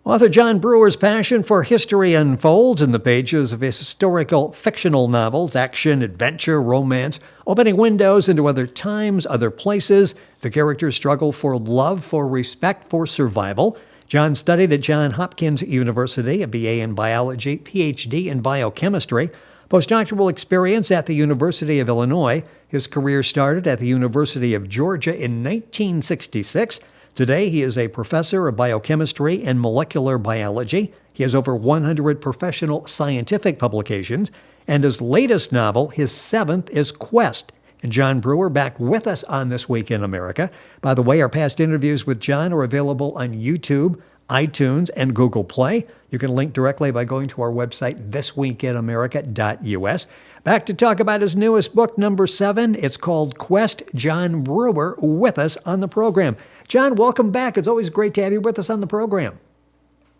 Author John Brewer's passion for history unfolds in the pages of his historical fictional novels, action, adventure, romance, opening windows into other times, other places. The characters struggle for love, for respect, for survival. John studied at Johns Hopkins University, a BA in biology, PhD in biochemistry, postdoctoral experience at the University of Illinois. His career started at the University of Georgia in 1966. Today, he is a professor of biochemistry and molecular biology. He has over 100 professional scientific publications, and his latest novel, his seventh, is Quest. And John Brewer back with us on This Week in America. By the way, our past interviews with John are available on YouTube, iTunes, and Google Play. You can link directly by going to our website, thisweekinamerica.us. Back to talk about his newest book, number 7. It's called Quest. John Brewer with us on the program. John, welcome back. It's always great to have you with us on the program.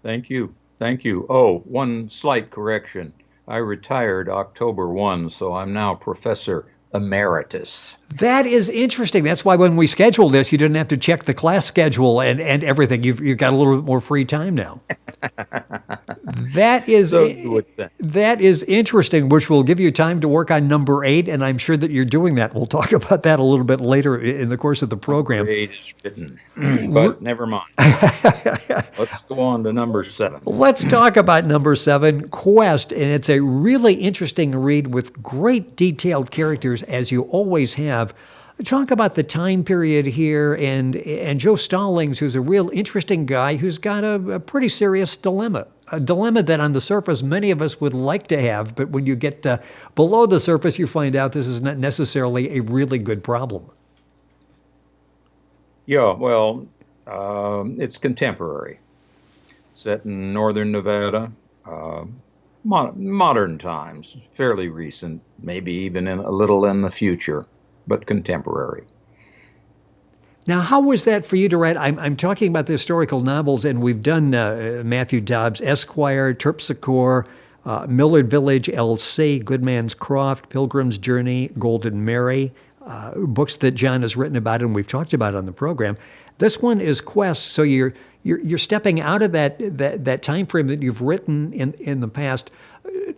Thank you. Thank you. Oh, one slight correction. I retired October 1, so I'm now Professor Emeritus. That is interesting. That's why when we scheduled this, you didn't have to check the class schedule and everything. You've got a little bit more free time now. That is interesting, which will give you time to work on number 8, and I'm sure that you're doing that. We'll talk about that a little bit later in the course of the program. Number 8 is written, but never mind. Let's go on to number 7. Let's talk about number 7, Quest, and it's a really interesting read with great detailed characters, as you always have. Talk about the time period here and Joe Stallings, who's a real interesting guy who's got a pretty serious dilemma, a dilemma that on the surface many of us would like to have, but when you get below the surface, you find out this is not necessarily a really good problem. Yeah, well, it's contemporary, set in northern Nevada, modern times, fairly recent, maybe even a little in the future, but contemporary. Now, how was that for you to write? I'm talking about the historical novels, and we've done Matthew Dobbs' Esquire, Terpsichore, Millard Village, L.C., Goodman's Croft, Pilgrim's Journey, Golden Mary, books that John has written about and we've talked about on the program. This one is Quest, so you're stepping out of that time frame that you've written in the past.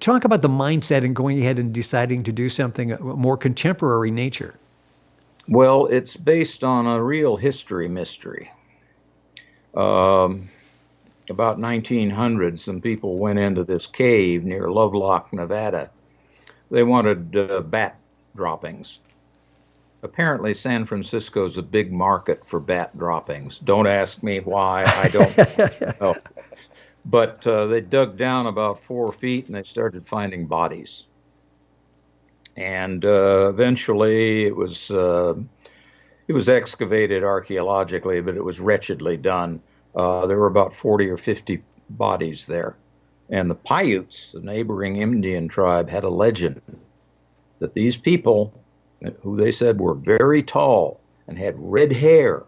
Talk about the mindset and going ahead and deciding to do something more contemporary nature. Well, it's based on a real history mystery. About 1900, some people went into this cave near Lovelock, Nevada. They wanted bat droppings. Apparently, San Francisco's a big market for bat droppings. Don't ask me why. I don't know. But they dug down about 4 feet and they started finding bodies. And eventually it was excavated archaeologically, but it was wretchedly done. There were about 40 or 50 bodies there. And the Paiutes, the neighboring Indian tribe, had a legend that these people, who they said were very tall and had red hair,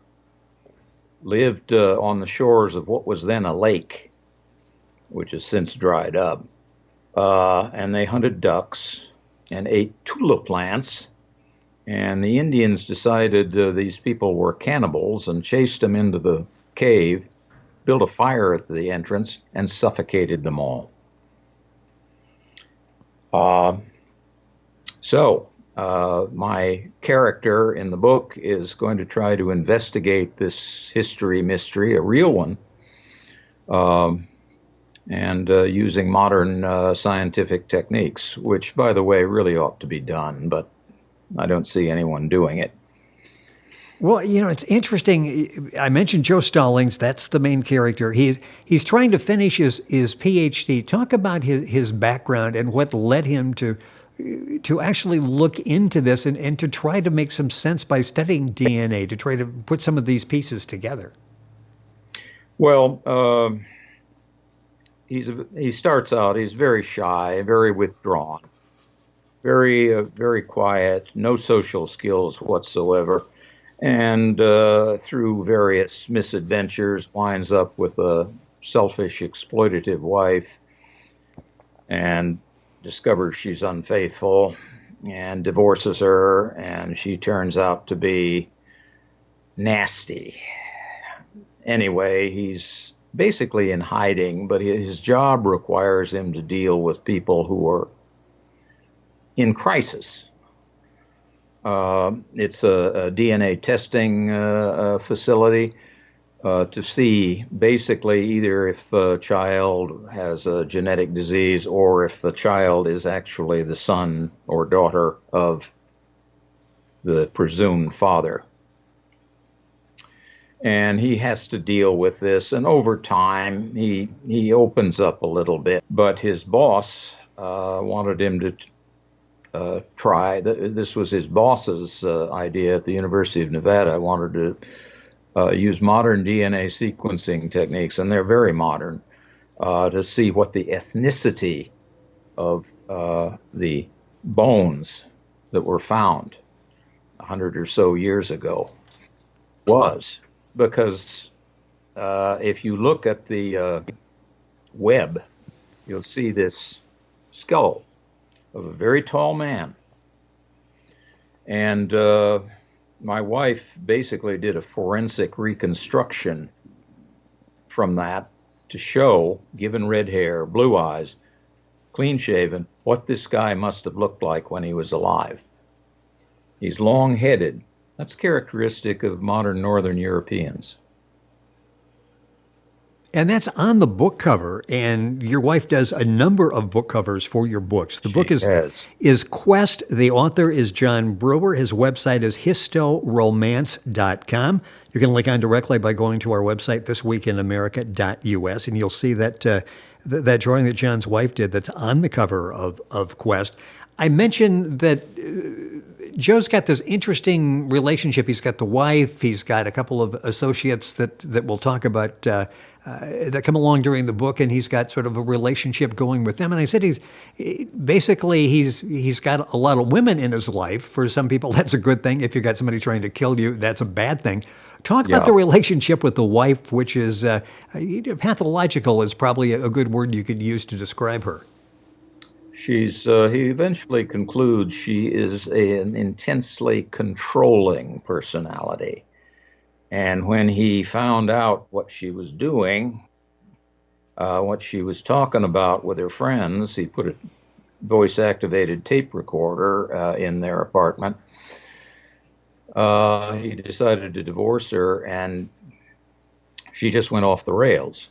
lived on the shores of what was then a lake, which has since dried up. And they hunted ducks and ate tula plants. And the Indians decided these people were cannibals and chased them into the cave, built a fire at the entrance, and suffocated them all. So my character in the book is going to try to investigate this history mystery, a real one, and using modern scientific techniques, which, by the way, really ought to be done, but I don't see anyone doing it. Well, it's interesting. I mentioned Joe Stallings. That's the main character. He's trying to finish his PhD. Talk about his background and what led him to actually look into this and to try to make some sense by studying DNA, to try to put some of these pieces together. Well, he starts out, he's very shy, very withdrawn, very quiet, no social skills whatsoever, and through various misadventures winds up with a selfish, exploitative wife and discovers she's unfaithful and divorces her, and she turns out to be nasty. Anyway, he's basically in hiding, but his job requires him to deal with people who are in crisis. It's a DNA testing facility to see basically either if the child has a genetic disease or if the child is actually the son or daughter of the presumed father. And he has to deal with this, and over time he opens up a little bit. But his boss wanted him to try. This was his boss's idea at the University of Nevada. Wanted to use modern DNA sequencing techniques, and they're very modern, to see what the ethnicity of the bones that were found 100 or so years ago was. Because if you look at the web, you'll see this skull of a very tall man. And my wife basically did a forensic reconstruction from that to show, given red hair, blue eyes, clean shaven, what this guy must have looked like when he was alive. He's long-headed. That's characteristic of modern Northern Europeans. And that's on the book cover, and your wife does a number of book covers for your books. The book is Quest. The author is John Brewer. His website is historomance.com. You can link on directly by going to our website, thisweekinamerica.us, and you'll see that that drawing that John's wife did that's on the cover of Quest. I mentioned that Joe's got this interesting relationship. He's got the wife. He's got a couple of associates that we'll talk about that come along during the book, and he's got sort of a relationship going with them. And I said he's got a lot of women in his life. For some people, that's a good thing. If you've got somebody trying to kill you, that's a bad thing. Talk about the relationship with the wife, which is pathological is probably a good word you could use to describe her. He eventually concludes she is an intensely controlling personality. And when he found out what she was doing, what she was talking about with her friends, he put a voice-activated tape recorder in their apartment. He decided to divorce her, and she just went off the rails.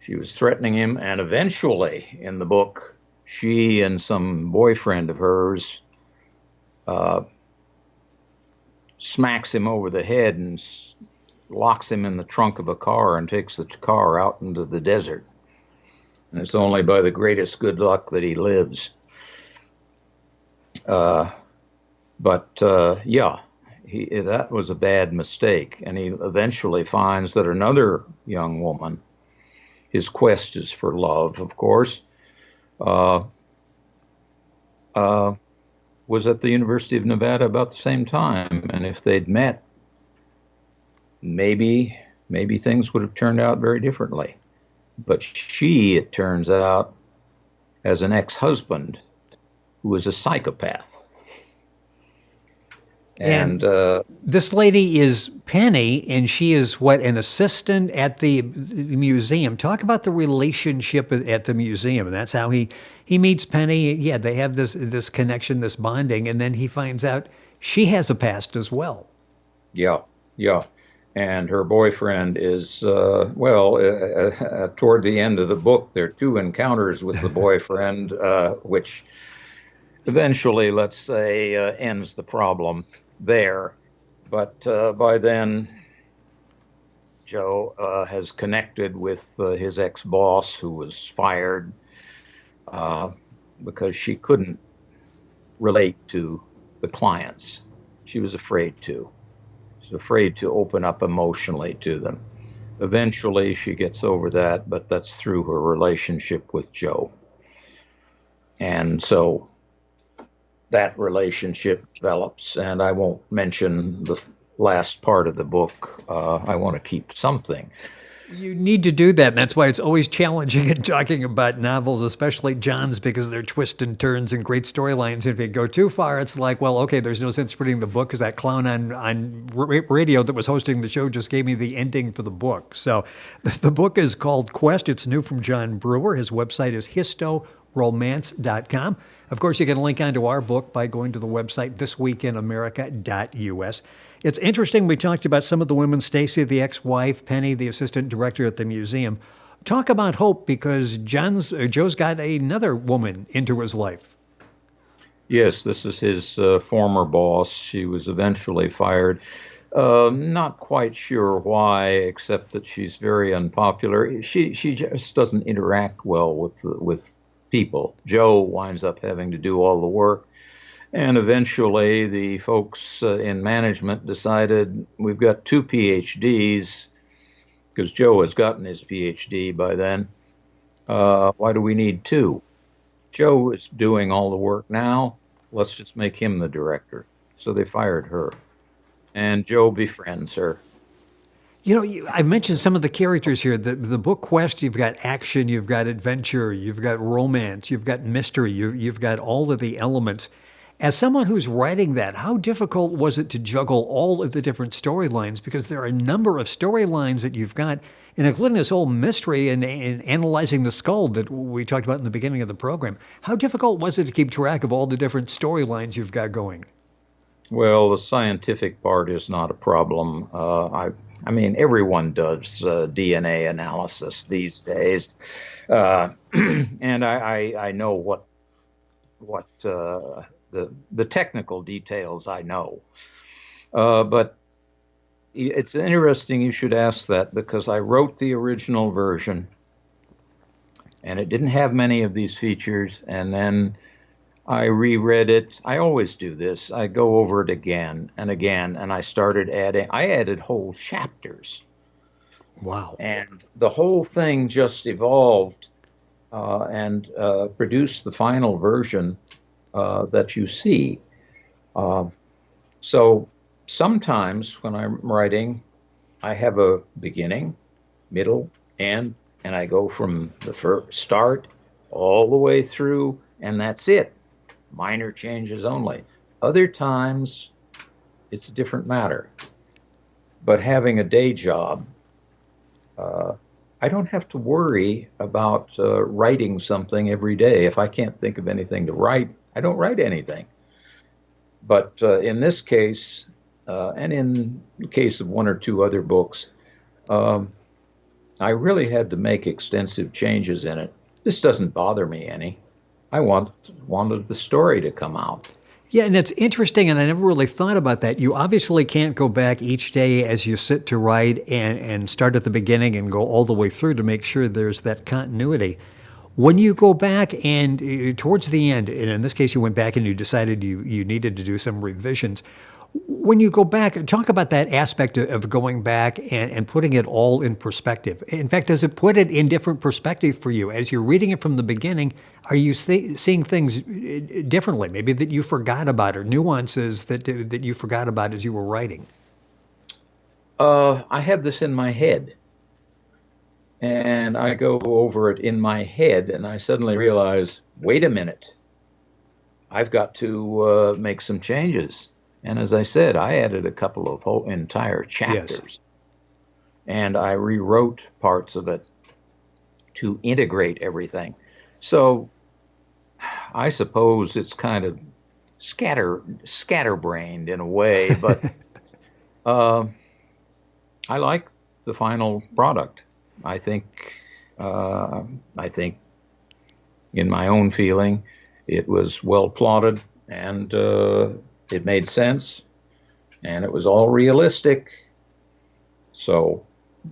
She was threatening him, and eventually, in the book, she and some boyfriend of hers smacks him over the head and locks him in the trunk of a car and takes the car out into the desert. And it's only by the greatest good luck that he lives. That was a bad mistake. And he eventually finds that another young woman, his quest is for love, of course, was at the University of Nevada about the same time. And if they'd met, maybe things would have turned out very differently. But she, it turns out, has an ex-husband who is a psychopath. And this lady is Penny, and she is an assistant at the museum. Talk about the relationship at the museum, and that's how he meets Penny. Yeah, they have this connection, this bonding, and then he finds out she has a past as well. Yeah. And her boyfriend is, toward the end of the book, there are two encounters with the boyfriend, which eventually, let's say, ends the problem there. But by then, Joe has connected with his ex-boss, who was fired because she couldn't relate to the clients. She was afraid to. She was afraid to open up emotionally to them. Eventually, she gets over that, but that's through her relationship with Joe. And so that relationship develops, and I won't mention the last part of the book. I want to keep something. You need to do that, and that's why it's always challenging in talking about novels, especially John's, because they're twists and turns and great storylines. If you go too far, it's like, well, okay, there's no sense reading the book because that clown on radio that was hosting the show just gave me the ending for the book. So the book is called Quest. It's new from John Brewer. His website is historomance.com. Of course, you can link onto our book by going to the website thisweekinamerica.us. It's interesting. We talked about some of the women, Stacy, the ex-wife, Penny, the assistant director at the museum. Talk about hope, because Joe's got another woman into his life. Yes, this is his former boss. She was eventually fired. Not quite sure why, except that she's very unpopular. She just doesn't interact well with people. Joe winds up having to do all the work. And eventually, the folks in management decided we've got 2 PhDs, because Joe has gotten his PhD by then. Why do we need 2? Joe is doing all the work now. Let's just make him the director. So they fired her. And Joe befriends her. You know, I mentioned some of the characters here. The book Quest, you've got action, you've got adventure, you've got romance, you've got mystery, you've got all of the elements. As someone who's writing that, how difficult was it to juggle all of the different storylines? Because there are a number of storylines that you've got, and including this whole mystery and analyzing the skull that we talked about in the beginning of the program. How difficult was it to keep track of all the different storylines you've got going? Well, the scientific part is not a problem. I mean, everyone does DNA analysis these days, and I know what the technical details I know. But it's interesting you should ask that, because I wrote the original version and it didn't have many of these features, and then I reread it. I always do this. I go over it again and again, and I added whole chapters. Wow. And the whole thing just evolved and produced the final version that you see. So sometimes when I'm writing, I have a beginning, middle, end, and I go from the first start all the way through, and that's it. Minor changes only. Other times, it's a different matter. But having a day job, I don't have to worry about writing something every day. If I can't think of anything to write, I don't write anything. But in this case, and in the case of 1 or 2 other books, I really had to make extensive changes in it. This doesn't bother me any. I wanted the story to come out. Yeah, and it's interesting, and I never really thought about that. You obviously can't go back each day as you sit to write and start at the beginning and go all the way through to make sure there's that continuity. When you go back and towards the end, and in this case you went back and you decided you needed to do some revisions, when you go back, talk about that aspect of going back and putting it all in perspective. In fact, does it put it in different perspective for you? As you're reading it from the beginning, are you seeing things differently, maybe that you forgot about, or nuances that you forgot about as you were writing? I have this in my head, and I go over it in my head, and I suddenly realize, wait a minute, I've got to make some changes. And as I said, I added a couple of whole entire chapters. Yes. And I rewrote parts of it to integrate everything. So I suppose it's kind of scatterbrained in a way, but I like the final product. I think in my own feeling, it was well plotted, and it made sense, and it was all realistic. So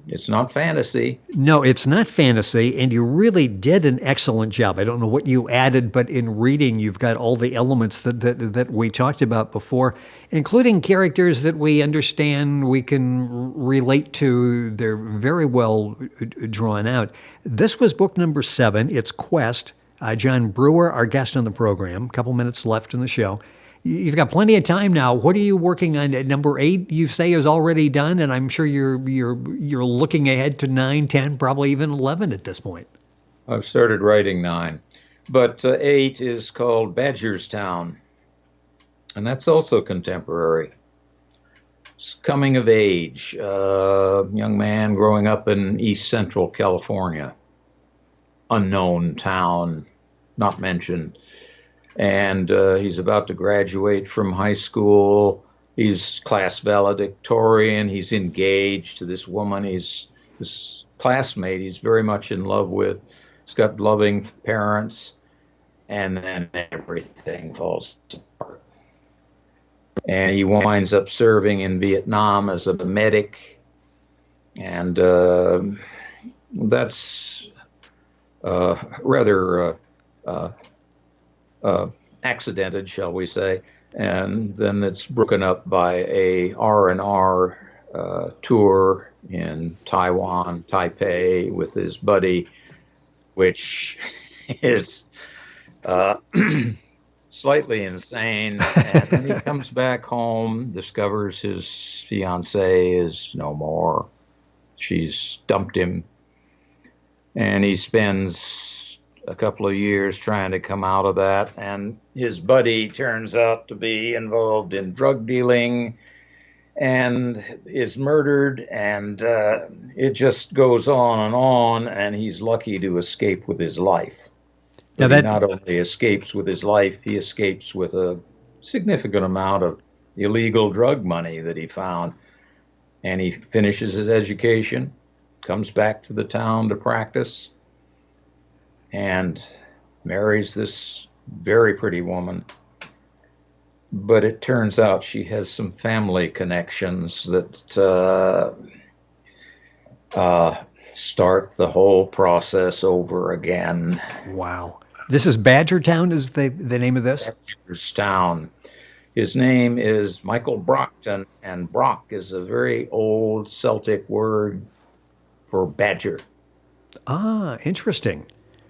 it's not fantasy. No, it's not fantasy, and you really did an excellent job. I don't know what you added, but in reading, you've got all the elements that we talked about before, including characters that we understand, we can relate to. They're very well drawn out. This was book number 7. It's Quest. John Brewer, our guest on the program. A couple minutes left in the show. You've got plenty of time now. What are you working on? Number 8, you say, is already done, and I'm sure you're looking ahead to 9, 10, probably even 11 at this point. I've started writing 9, but 8 is called Badgerstown, and that's also contemporary. It's coming of age, young man growing up in East Central California, unknown town, not mentioned. And he's about to graduate from high school. He's class valedictorian. He's engaged to this woman. This classmate he's very much in love with. He's got loving parents, and then everything falls apart. And he winds up serving in Vietnam as a medic, and that's rather accidented, shall we say. And then it's broken up by a R&R tour in Taiwan, Taipei, with his buddy, which is slightly insane. And then he comes back home, discovers his fiancée is no more. She's dumped him. And he spends a couple of years trying to come out of that. And his buddy turns out to be involved in drug dealing and is murdered. And it just goes on. And he's lucky to escape with his life. Now he not only escapes with his life, he escapes with a significant amount of illegal drug money that he found. And he finishes his education, comes back to the town to practice, and marries this very pretty woman. But it turns out she has some family connections that start the whole process over again. Wow. This is Badgertown is the name of this? Badgerstown. His name is Michael Brockton, and Brock is a very old Celtic word for badger. Ah, interesting.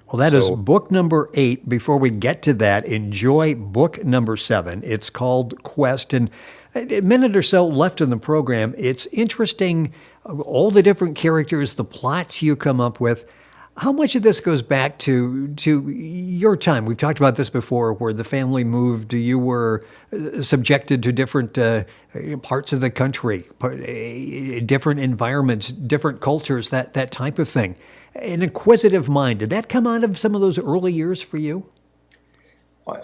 Well, that is book number 8. Before we get to that, enjoy book number 7. It's called Quest. And a minute or so left in the program. It's interesting, all the different characters, the plots you come up with. How much of this goes back to your time? We've talked about this before, where the family moved. You were subjected to different parts of the country, different environments, different cultures, that type of thing. An inquisitive mind, did that come out of some of those early years for you?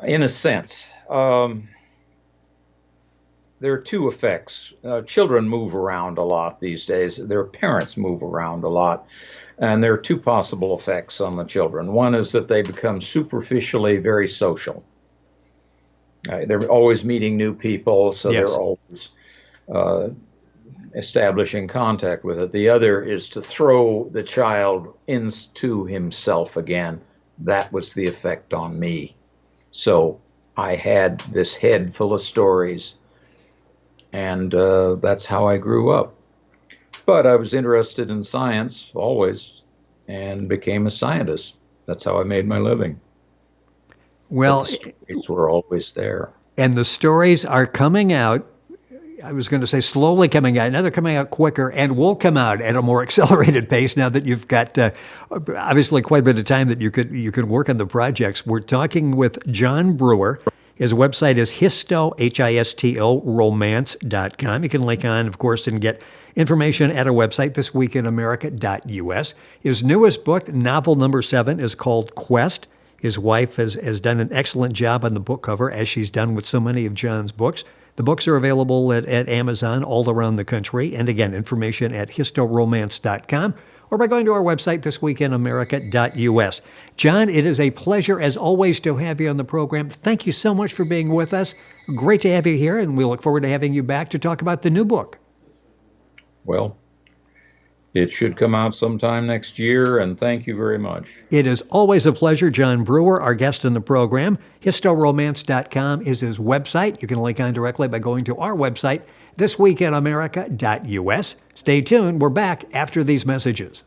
In a sense. There are two effects. Children move around a lot these days. Their parents move around a lot. And there are two possible effects on the children. One is that they become superficially very social. They're always meeting new people, so Yes. they're always establishing contact with it. The other is to throw the child into himself again. That was the effect on me. So I had this head full of stories, and that's how I grew up. But I was interested in science always and became a scientist. That's how I made my living. Well, the stories were always there. And the stories are coming out. I was going to say slowly coming out. Now they're coming out quicker and will come out at a more accelerated pace now that you've got obviously quite a bit of time that you could work on the projects. We're talking with John Brewer. His website is histo, romance.com. You can link on, of course, and get information at our website, thisweekinamerica.us. His newest book, novel number 7, is called Quest. His wife has done an excellent job on the book cover, as she's done with so many of John's books. The books are available at Amazon all around the country. And again, information at historomance.com or by going to our website, thisweekinamerica.us. John, it is a pleasure, as always, to have you on the program. Thank you so much for being with us. Great to have you here, and we look forward to having you back to talk about the new book. Well, it should come out sometime next year, and thank you very much. It is always a pleasure. John Brewer, our guest in the program. Historomance.com is his website. You can link on directly by going to our website, thisweekinamerica.us. Stay tuned. We're back after these messages.